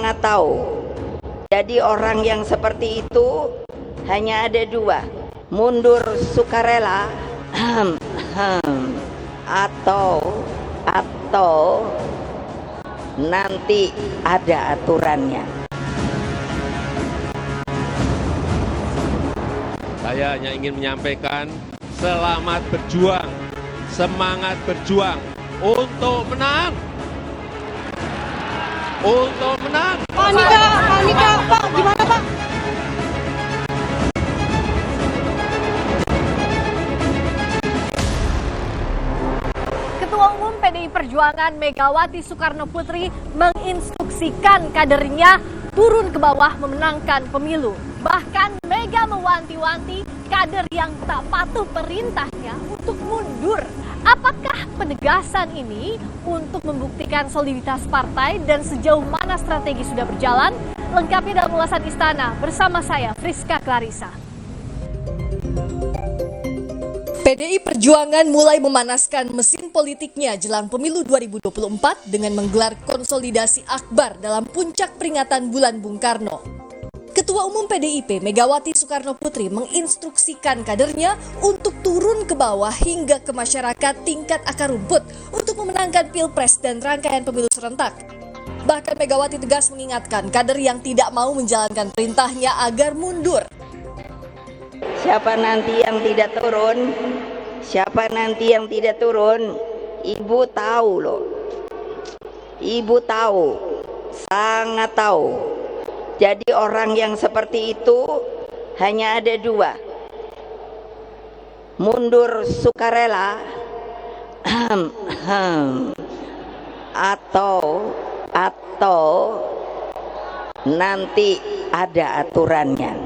sangat tahu. Jadi orang yang seperti itu hanya ada dua, mundur sukarela atau nanti ada aturannya. Saya hanya ingin menyampaikan selamat berjuang, semangat berjuang untuk menang. Untuk menang. Pak Andika, Pak, gimana Pak? Ketua Umum PDI Perjuangan Megawati Soekarnoputri menginstruksikan kadernya turun ke bawah memenangkan pemilu. Bahkan Mega mewanti-wanti kader yang tak patuh perintahnya untuk mundur. Apakah penegasan ini untuk membuktikan soliditas partai dan sejauh mana strategi sudah berjalan? Lengkapnya dalam ulasan Istana bersama saya, Friska Clarissa. PDI Perjuangan mulai memanaskan mesin politiknya jelang pemilu 2024 dengan menggelar konsolidasi akbar dalam puncak peringatan Bulan Bung Karno. Ketua Umum PDIP Megawati Soekarnoputri menginstruksikan kadernya untuk turun ke bawah hingga ke masyarakat tingkat akar rumput untuk memenangkan Pilpres dan rangkaian pemilu serentak. Bahkan Megawati tegas mengingatkan kader yang tidak mau menjalankan perintahnya agar mundur. Siapa nanti yang tidak turun, Ibu tahu loh. Ibu tahu, sangat tahu. Jadi orang yang seperti itu hanya ada dua, mundur sukarela atau nanti ada aturannya.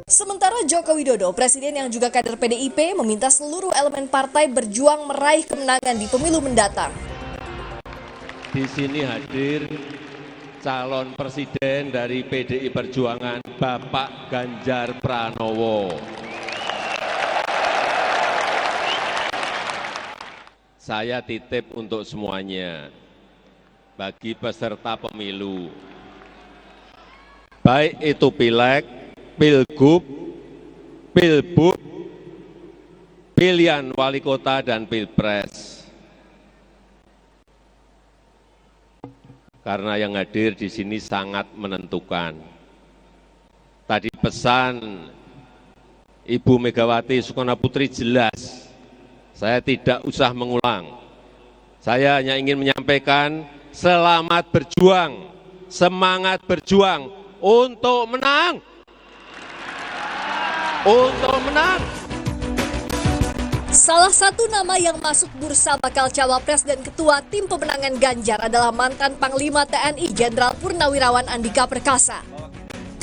Sementara Joko Widodo, presiden yang juga kader PDIP, meminta seluruh elemen partai berjuang meraih kemenangan di pemilu mendatang. Di sini hadir calon presiden dari PDI Perjuangan, Bapak Ganjar Pranowo. Saya titip untuk semuanya, bagi peserta pemilu, baik itu pileg, pilgub, pilbub, pilihan wali kota dan pilpres. Karena yang hadir di sini sangat menentukan. Tadi pesan Ibu Megawati Soekarnoputri jelas, saya tidak usah mengulang. Saya hanya ingin menyampaikan selamat berjuang, semangat berjuang untuk menang. Untuk menang. Salah satu nama yang masuk bursa bakal cawapres dan ketua tim pemenangan Ganjar adalah mantan Panglima TNI Jenderal Purnawirawan Andika Perkasa.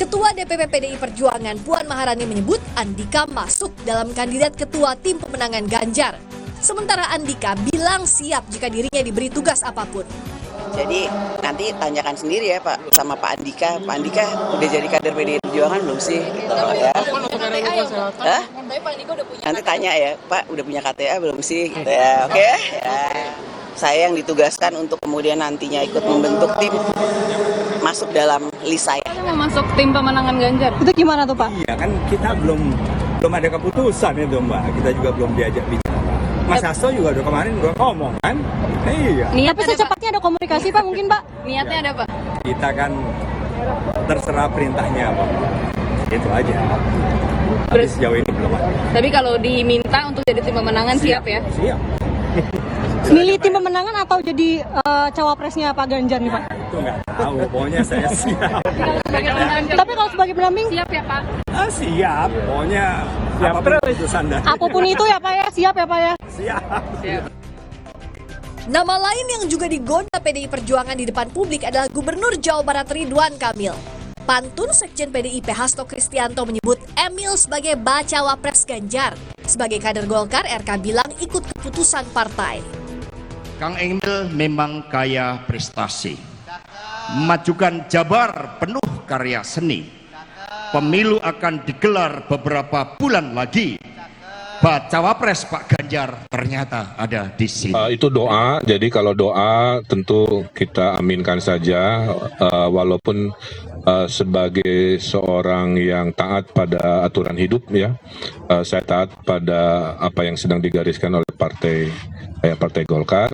Ketua DPP PDI Perjuangan Puan Maharani menyebut Andika masuk dalam kandidat ketua tim pemenangan Ganjar. Sementara Andika bilang siap jika dirinya diberi tugas apapun. Jadi nanti tanyakan sendiri ya Pak sama Pak Andika. Pak Andika udah jadi kader PDI Perjuangan belum sih? Ya. Hah? Nanti tanya ya Pak udah punya KTA belum sih? Gitu ya. Oke? Ya. Saya yang ditugaskan untuk kemudian nantinya ikut membentuk tim masuk dalam list saya. Mau masuk tim pemenangan Ganjar. Itu gimana tuh Pak? Iya kan kita belum ada keputusan itu Mbak. Kita juga belum diajak bicara. Mas Hasto juga udah kemarin ngomong kan? Iya. Tapi secepatnya ada komunikasi Pak mungkin Pak? Niatnya ada Pak? Kita kan terserah perintahnya Pak. Itu aja. Tapi sejauh ini belum ada. Tapi kalau diminta untuk jadi tim pemenangan siap ya? Siap. Milih tim pemenangan atau jadi cawapresnya Pak Ganjar nih Pak? Itu nggak tahu, pokoknya saya siap. Tapi kalau sebagai pendamping siap ya Pak? Siap, pokoknya apapun keputusan dari. Apapun itu ya Pak ya, siap ya Pak ya? Siap. Nama lain yang juga digoda PDI Perjuangan di depan publik adalah Gubernur Jawa Barat Ridwan Kamil. Pantun Sekjen PDIP Hasto Kristianto menyebut Emil sebagai bacawa pres Ganjar. Sebagai kader Golkar, RK bilang ikut keputusan partai. Kang Emil memang kaya prestasi. Memajukan Jabar penuh karya seni. Pemilu akan digelar beberapa bulan lagi. bacawa pres Pak Ganjar ternyata ada di sini. Itu doa, jadi kalau doa tentu kita aminkan saja, walaupun sebagai seorang yang taat pada aturan hidup ya, saya taat pada apa yang sedang digariskan oleh Partai Golkar,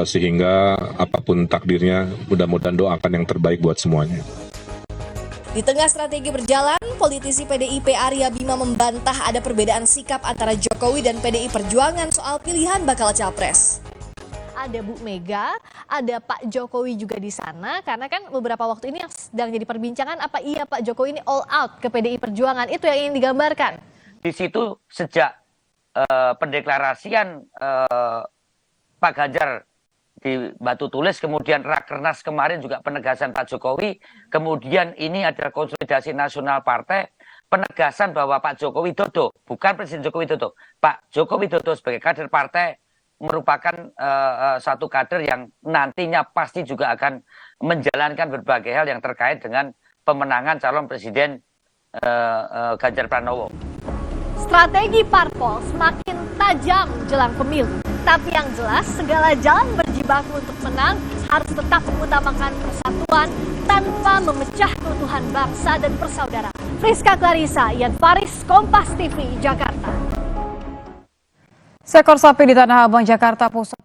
sehingga apapun takdirnya mudah-mudahan doakan yang terbaik buat semuanya. Di tengah strategi berjalan, politisi PDIP Arya Bima membantah ada perbedaan sikap antara Jokowi dan PDI Perjuangan soal pilihan bakal capres. Ada Bu Mega, ada Pak Jokowi juga di sana, karena kan beberapa waktu ini yang sedang jadi perbincangan, apa iya Pak Jokowi ini all out ke PDI Perjuangan, itu yang ingin digambarkan. Di situ sejak pendeklarasian Pak Ganjar di Batu Tulis, kemudian Rakernas kemarin juga penegasan Pak Jokowi, kemudian ini adalah konsolidasi nasional partai, penegasan bahwa Pak Joko Widodo, bukan Presiden Joko Widodo, Pak Joko Widodo sebagai kader partai merupakan satu kader yang nantinya pasti juga akan menjalankan berbagai hal yang terkait dengan pemenangan calon Presiden Ganjar Pranowo. Strategi parpol semakin tajam jelang pemilu. Tapi yang jelas, segala jalan berjibaku untuk menang harus tetap mengutamakan persatuan tanpa memecah keutuhan bangsa dan persaudaraan. Friska Clarissa, Ian Faris, Kompas TV, Jakarta. Seekor sapi di Tanah Abang, Jakarta Pusat